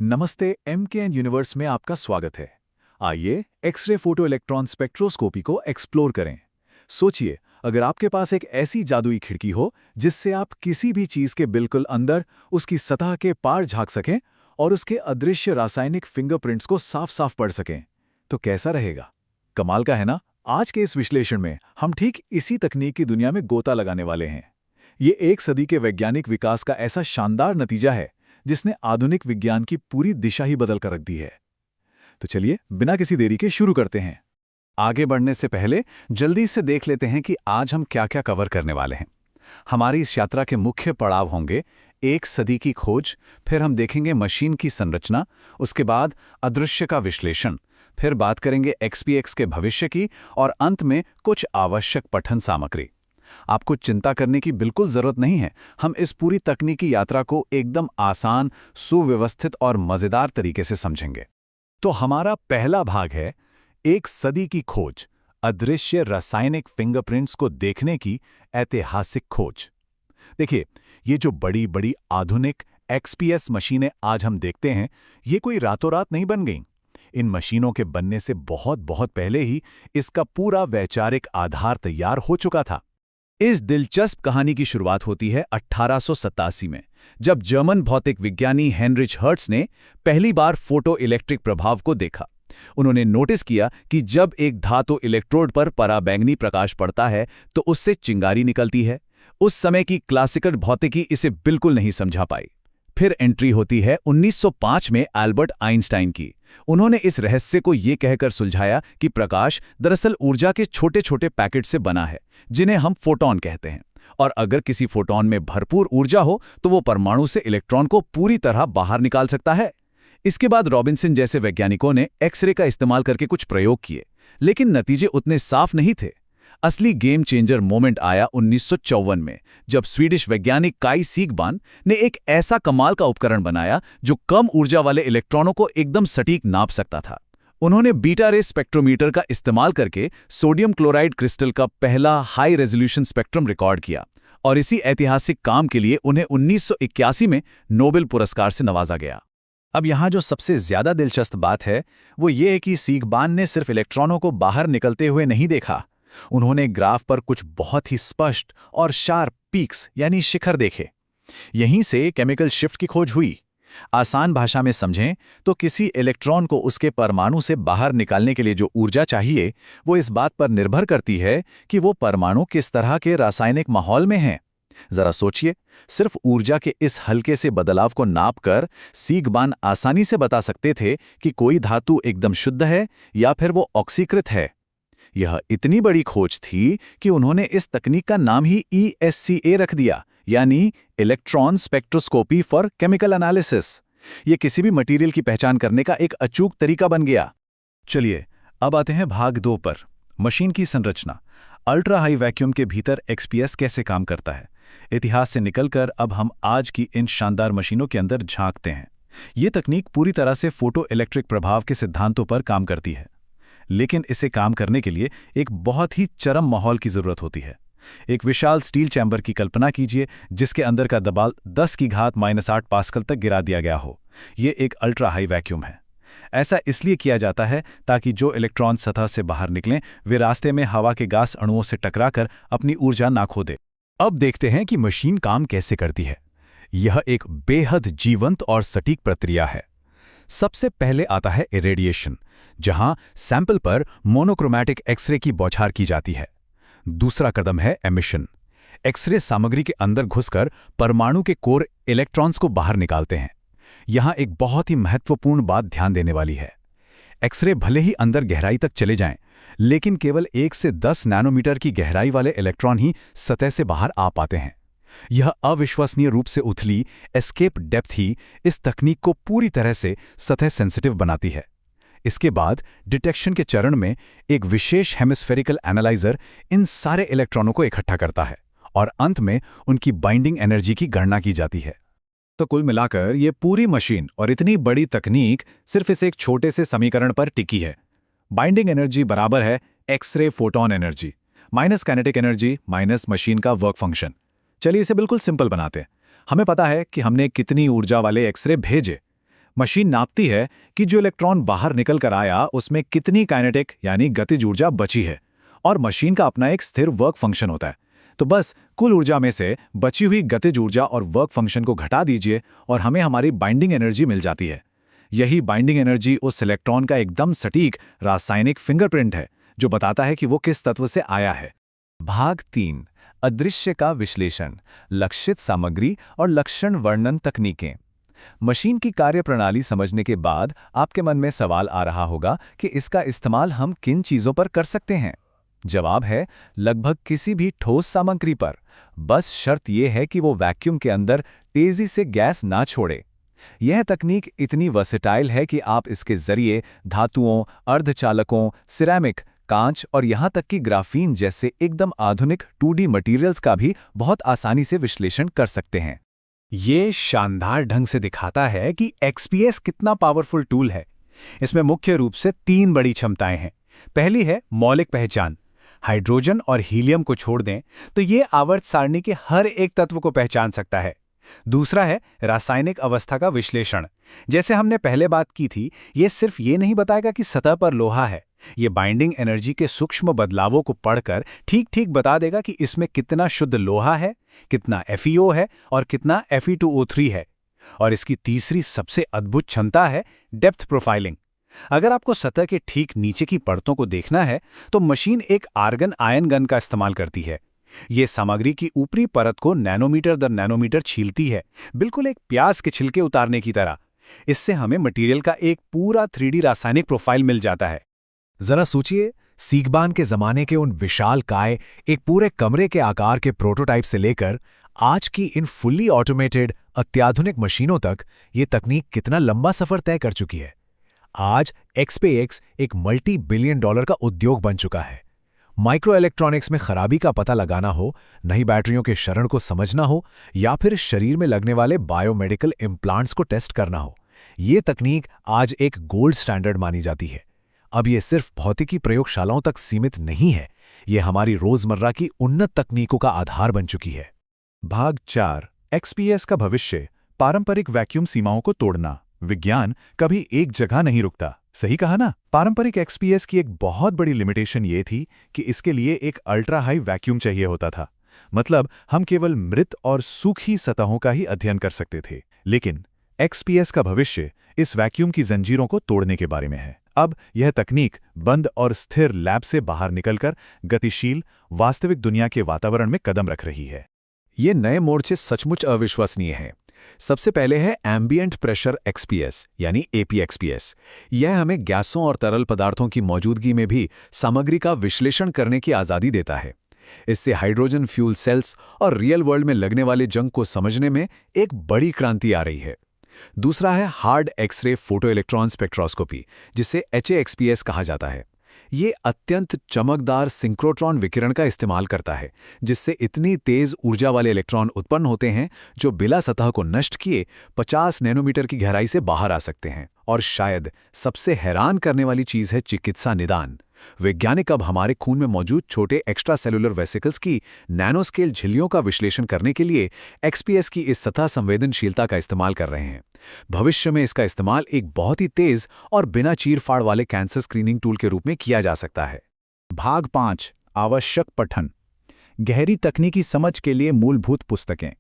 नमस्ते MKN universe में आपका स्वागत है। आइए एक्सरे फोटो इलेक्ट्रॉन स्पेक्ट्रोस्कोपी को एक्सप्लोर करें। सोचिए, अगर आपके पास एक ऐसी जादुई खिड़की हो जिससे आप किसी भी चीज के बिल्कुल अंदर, उसकी सतह के पार झांक सकें और उसके अदृश्य रासायनिक फिंगरप्रिंट्स को साफ साफ पढ़ सकें, तो कैसा रहेगा? कमाल का है ना? आज के इस विश्लेषण में हम ठीक इसी तकनीक की दुनिया में गोता लगाने वाले हैं। ये एक सदी के वैज्ञानिक विकास का ऐसा शानदार नतीजा है जिसने आधुनिक विज्ञान की पूरी दिशा ही बदल कर रख दी है। तो चलिए बिना किसी देरी के शुरू करते हैं। आगे बढ़ने से पहले जल्दी से देख लेते हैं कि आज हम क्या क्या कवर करने वाले हैं। हमारी इस यात्रा के मुख्य पड़ाव होंगे एक सदी की खोज, फिर हम देखेंगे मशीन की संरचना, उसके बाद अदृश्य का विश्लेषण, फिर बात करेंगे एक्सपीएक्स के भविष्य की और अंत में कुछ आवश्यक पठन सामग्री। आपको चिंता करने की बिल्कुल जरूरत नहीं है। हम इस पूरी तकनीकी यात्रा को एकदम आसान, सुव्यवस्थित और मजेदार तरीके से समझेंगे। तो हमारा पहला भाग है एक सदी की खोज, अदृश्य रासायनिक फिंगरप्रिंट्स को देखने की ऐतिहासिक खोज। देखिए, ये जो बड़ी बड़ी आधुनिक एक्सपीएस मशीनें आज हम देखते हैं, ये कोई रातों रात नहीं बन गईं। इन मशीनों के बनने से बहुत बहुत पहले ही इसका पूरा वैचारिक आधार तैयार हो चुका था। इस दिलचस्प कहानी की शुरुआत होती है 1887 में, जब जर्मन भौतिक विज्ञानी हेनरिच हर्ट्ज ने पहली बार फोटो इलेक्ट्रिक प्रभाव को देखा। उन्होंने नोटिस किया कि जब एक धातु इलेक्ट्रोड पर पराबैंगनी प्रकाश पड़ता है तो उससे चिंगारी निकलती है। उस समय की क्लासिकल भौतिकी इसे बिल्कुल नहीं समझा पाई। फिर एंट्री होती है 1905 में एल्बर्ट आइंस्टाइन की। उन्होंने इस रहस्य को ये कहकर सुलझाया कि प्रकाश दरअसल ऊर्जा के छोटे छोटे पैकेट से बना है, जिन्हें हम फोटॉन कहते हैं, और अगर किसी फोटॉन में भरपूर ऊर्जा हो तो वो परमाणु से इलेक्ट्रॉन को पूरी तरह बाहर निकाल सकता है। इसके बाद रॉबिन्सन जैसे वैज्ञानिकों ने एक्सरे का इस्तेमाल करके कुछ प्रयोग किए, लेकिन नतीजे उतने साफ नहीं थे। असली गेम चेंजर मोमेंट आया 1954 में, जब स्वीडिश वैज्ञानिक काई सीगबान ने एक ऐसा कमाल का उपकरण बनाया जो कम ऊर्जा वाले इलेक्ट्रॉनों को एकदम सटीक नाप सकता था। उन्होंने बीटा रे स्पेक्ट्रोमीटर का इस्तेमाल करके सोडियम क्लोराइड क्रिस्टल का पहला हाई रेजोल्यूशन स्पेक्ट्रम रिकॉर्ड किया, और इसी ऐतिहासिक काम के लिए उन्हें 1981 में नोबेल पुरस्कार से नवाजा गया। अब यहाँ जो सबसे ज्यादा दिलचस्प बात है वो ये है कि सीगबान ने सिर्फ इलेक्ट्रॉनों को बाहर निकलते हुए नहीं देखा। उन्होंने ग्राफ पर कुछ बहुत ही स्पष्ट और शार्प पीक्स यानी शिखर देखे। यहीं से केमिकल शिफ्ट की खोज हुई। आसान भाषा में समझें तो किसी इलेक्ट्रॉन को उसके परमाणु से बाहर निकालने के लिए जो ऊर्जा चाहिए, वो इस बात पर निर्भर करती है कि वो परमाणु किस तरह के रासायनिक माहौल में हैं। जरा सोचिए, सिर्फ ऊर्जा के इस हल्के से बदलाव को नापकर सीगबान आसानी से बता सकते थे कि कोई धातु एकदम शुद्ध है या फिर वो ऑक्सीकृत है। यह इतनी बड़ी खोज थी कि उन्होंने इस तकनीक का नाम ही ESCA रख दिया, यानी electron spectroscopy for chemical analysis. यह किसी भी मटेरियल की पहचान करने का एक अचूक तरीका बन गया। चलिए, अब आते हैं भाग 2 पर, मशीन की संरचना। अल्ट्रा हाई वैक्यूम के भीतर एक्सपीएस कैसे काम करता है। इतिहास से निकलकर अब हम आज की इन शानदार मशीनों के अंदर झांकते हैं। ये तकनीक पूरी तरह से फोटो इलेक्ट्रिक प्रभाव के सिद्धांतों पर काम करती है, लेकिन इसे काम करने के लिए एक बहुत ही चरम माहौल की जरूरत होती है। एक विशाल स्टील चैम्बर की कल्पना कीजिए जिसके अंदर का दबाव 10⁻⁸ पास्कल तक गिरा दिया गया हो। यह एक अल्ट्रा हाई वैक्यूम है। ऐसा इसलिए किया जाता है ताकि जो इलेक्ट्रॉन सतह से बाहर निकलें वे रास्ते में हवा के गैस अणुओं से टकराकर अपनी ऊर्जा ना खो दे। अब देखते हैं कि मशीन काम कैसे करती है। यह एक बेहद जीवंत और सटीक प्रक्रिया है। सबसे पहले आता है इरेडिएशन, जहां सैंपल पर मोनोक्रोमैटिक एक्सरे की बौछार की जाती है। दूसरा कदम है एमिशन। एक्सरे सामग्री के अंदर घुसकर परमाणु के कोर इलेक्ट्रॉन्स को बाहर निकालते हैं। यहां एक बहुत ही महत्वपूर्ण बात ध्यान देने वाली है। एक्सरे भले ही अंदर गहराई तक चले जाएं, लेकिन केवल 1 से 10 नैनोमीटर की गहराई वाले इलेक्ट्रॉन ही सतह से बाहर आ पाते हैं। यह अविश्वसनीय रूप से उथली एस्केप डेप्थ ही इस तकनीक को पूरी तरह से सतह सेंसिटिव बनाती है। इसके बाद डिटेक्शन के चरण में एक विशेष हेमिस्फेरिकल एनालाइजर इन सारे इलेक्ट्रॉनों को इकट्ठा करता है और अंत में उनकी बाइंडिंग एनर्जी की गणना की जाती है। तो कुल मिलाकर ये पूरी मशीन और इतनी बड़ी तकनीक सिर्फ इस एक छोटे से समीकरण पर टिकी है। बाइंडिंग एनर्जी बराबर है X-ray photon energy minus kinetic energy minus machine का वर्क फंक्शन। चलिए इसे बिल्कुल सिंपल बनाते हैं। हमें पता है कि हमने कितनी ऊर्जा वाले एक्सरे भेजे। मशीन नापती है कि जो इलेक्ट्रॉन बाहर निकल कर आया उसमें कितनी काइनेटिक यानी गतिज ऊर्जा बची है, और मशीन का अपना एक स्थिर वर्क फंक्शन होता है। तो बस कुल ऊर्जा में से बची हुई गतिज ऊर्जा और वर्क फंक्शन को घटा दीजिए और हमें हमारी बाइंडिंग एनर्जी मिल जाती है। यही बाइंडिंग एनर्जी उस इलेक्ट्रॉन का एकदम सटीक रासायनिक फिंगरप्रिंट है, जो बताता है कि वो किस तत्व से आया है। भाग 3 अदृश्य का विश्लेषण, लक्षित सामग्री और लक्षण वर्णन तकनीकें। मशीन की कार्यप्रणाली समझने के बाद आपके मन में सवाल आ रहा होगा कि इसका इस्तेमाल हम किन चीजों पर कर सकते हैं। जवाब है लगभग किसी भी ठोस सामग्री पर, बस शर्त यह है कि वो वैक्यूम के अंदर तेजी से गैस ना छोड़े। यह तकनीक इतनी वर्सेटाइल है कि आप इसके जरिए धातुओं, अर्धचालकों, सिरेमिक, कांच और यहां तक कि ग्राफीन जैसे एकदम आधुनिक 2D मटेरियल्स का भी बहुत आसानी से विश्लेषण कर सकते हैं। ये शानदार ढंग से दिखाता है कि XPS कितना पावरफुल टूल है। इसमें मुख्य रूप से 3 बड़ी क्षमताएं हैं। पहली है मौलिक पहचान। हाइड्रोजन और हीलियम को छोड़ दें तो ये आवर्त सारणी के हर एक तत्व को पहचान सकता है। दूसरा है रासायनिक अवस्था का विश्लेषण। जैसे हमने पहले बात की थी, ये सिर्फ ये नहीं बताएगा कि सतह पर लोहा है, ये बाइंडिंग एनर्जी के सूक्ष्म बदलावों को पढ़कर ठीक ठीक बता देगा कि इसमें कितना शुद्ध लोहा है, कितना FeO है और कितना Fe2O3 है। और इसकी तीसरी सबसे अद्भुत क्षमता है डेप्थ प्रोफाइलिंग। अगर आपको सतह के ठीक नीचे की परतों को देखना है तो मशीन एक आर्गन आयन गन का इस्तेमाल करती है। ये सामग्री की ऊपरी परत को नैनोमीटर दर नैनोमीटर छीलती है, बिल्कुल एक प्याज के छिलके उतारने की तरह। इससे हमें मटेरियल का एक पूरा 3D रासायनिक प्रोफाइल मिल जाता है। जरा सोचिए, सीगबान के जमाने के उन विशालकाय एक पूरे कमरे के आकार के प्रोटोटाइप से लेकर आज की इन फुल्ली ऑटोमेटेड अत्याधुनिक मशीनों तक ये तकनीक कितना लंबा सफर तय कर चुकी है। आज XPS एक $multi-billion का उद्योग बन चुका है। माइक्रो इलेक्ट्रॉनिक्स में खराबी का पता लगाना हो, नई बैटरियों के शरण को समझना हो या फिर शरीर में लगने वाले बायोमेडिकल इम्प्लांट्स को टेस्ट करना हो, ये तकनीक आज एक गोल्ड स्टैंडर्ड मानी जाती है। अब ये सिर्फ भौतिकी प्रयोगशालाओं तक सीमित नहीं है, ये हमारी रोजमर्रा की उन्नत तकनीकों का आधार बन चुकी है। भाग 4 XPS का भविष्य, पारंपरिक वैक्यूम सीमाओं को तोड़ना। विज्ञान कभी एक जगह नहीं रुकता, सही कहा ना। पारंपरिक XPS की एक बहुत बड़ी लिमिटेशन ये थी कि इसके लिए एक अल्ट्रा हाई वैक्यूम चाहिए होता था। मतलब हम केवल मृत और सूखी सतहों का ही अध्ययन कर सकते थे। लेकिन XPS का भविष्य इस वैक्यूम की जंजीरों को तोड़ने के बारे में है। अब यह तकनीक बंद और स्थिर लैब से बाहर निकलकर गतिशील, वास्तविक दुनिया के वातावरण में कदम रख रही है। ये नए मोर्चे सचमुच अविश्वसनीय हैं। सबसे पहले है एम्बिएंट प्रेशर XPS यानी APXPS। यह हमें गैसों और तरल पदार्थों की मौजूदगी में भी सामग्री का विश्लेषण करने की आज़ादी देता है। इससे हाइड्रोजन फ्यूल सेल्स और रियल वर्ल्ड में लगने वाले जंग को समझने में एक बड़ी क्रांति आ रही है। दूसरा है hard X-ray photo electron spectroscopy, जिसे HAXPS कहा जाता है। ये अत्यंत चमकदार सिंक्रोट्रॉन विकिरण का इस्तेमाल करता है, जिससे इतनी तेज ऊर्जा वाले इलेक्ट्रॉन उत्पन्न होते हैं जो बिना सतह को नष्ट किए 50 नैनोमीटर की गहराई से बाहर आ सकते हैं। और शायद सबसे हैरान करने वाली चीज है चिकित्सा निदान। वैज्ञानिक अब हमारे खून में मौजूद छोटे एक्स्ट्रा सेलुलर वेसिकल्स की नैनोस्केल झिल्लियों का विश्लेषण करने के लिए XPS की इस सतह संवेदनशीलता का इस्तेमाल कर रहे हैं। भविष्य में इसका इस्तेमाल एक बहुत ही तेज और बिना चीरफाड़ वाले कैंसर स्क्रीनिंग टूल के रूप में किया जा सकता है। भाग 5 आवश्यक पठन, गहरी तकनीकी समझ के लिए मूलभूत पुस्तकें।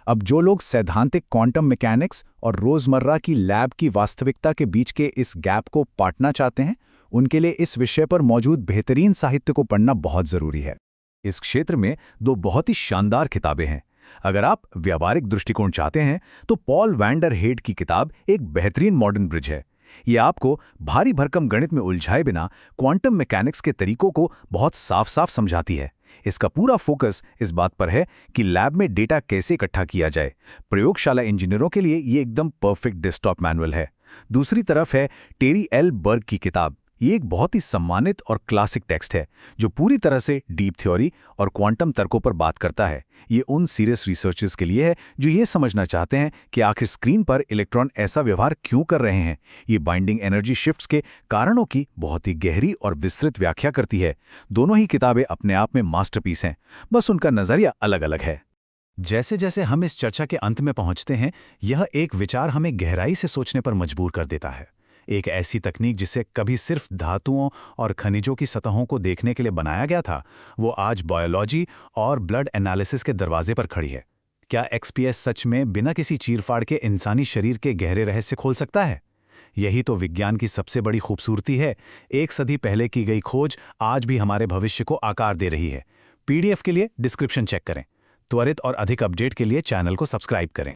अब जो लोग सैद्धांतिक क्वांटम मैकेनिक्स और रोजमर्रा की लैब की वास्तविकता के बीच के इस गैप को पाटना चाहते हैं, उनके लिए इस विषय पर मौजूद बेहतरीन साहित्य को पढ़ना बहुत जरूरी है। इस क्षेत्र में 2 बहुत ही शानदार किताबें हैं। अगर आप व्यावहारिक दृष्टिकोण चाहते हैं तो पॉल वैंडर हेड की किताब एक बेहतरीन मॉडर्न ब्रिज है। ये आपको भारी भरकम गणित में उलझाए बिना क्वांटम मैकेनिक्स के तरीकों को बहुत साफ साफ समझाती है। इसका पूरा फोकस इस बात पर है कि लैब में डेटा कैसे इकट्ठा किया जाए। प्रयोगशाला इंजीनियरों के लिए ये एकदम परफेक्ट डेस्कटॉप मैनुअल है। दूसरी तरफ है टेरी एल बर्ग की किताब। ये एक बहुत ही सम्मानित और क्लासिक टेक्स्ट है जो पूरी तरह से डीप थ्योरी और क्वांटम तर्कों पर बात करता है। ये उन सीरियस रिसर्चर्स के लिए है जो ये समझना चाहते हैं कि आखिर स्क्रीन पर इलेक्ट्रॉन ऐसा व्यवहार क्यों कर रहे हैं। ये बाइंडिंग एनर्जी शिफ्ट्स के कारणों की बहुत ही गहरी और विस्तृत व्याख्या करती है। दोनों ही किताबें अपने आप में मास्टरपीस हैं, बस उनका नजरिया अलग अलग है। जैसे जैसे हम इस चर्चा के अंत में पहुंचते हैं, यह एक विचार हमें गहराई से सोचने पर मजबूर कर देता है। एक ऐसी तकनीक जिसे कभी सिर्फ धातुओं और खनिजों की सतहों को देखने के लिए बनाया गया था, वो आज बायोलॉजी और ब्लड एनालिसिस के दरवाजे पर खड़ी है। क्या XPS सच में बिना किसी चीरफाड़ के इंसानी शरीर के गहरे रहस्य खोल सकता है? यही तो विज्ञान की सबसे बड़ी खूबसूरती है। एक सदी पहले की गई खोज आज भी हमारे भविष्य को आकार दे रही है। PDF के लिए डिस्क्रिप्शन चेक करें। त्वरित और अधिक अपडेट के लिए चैनल को सब्सक्राइब करें।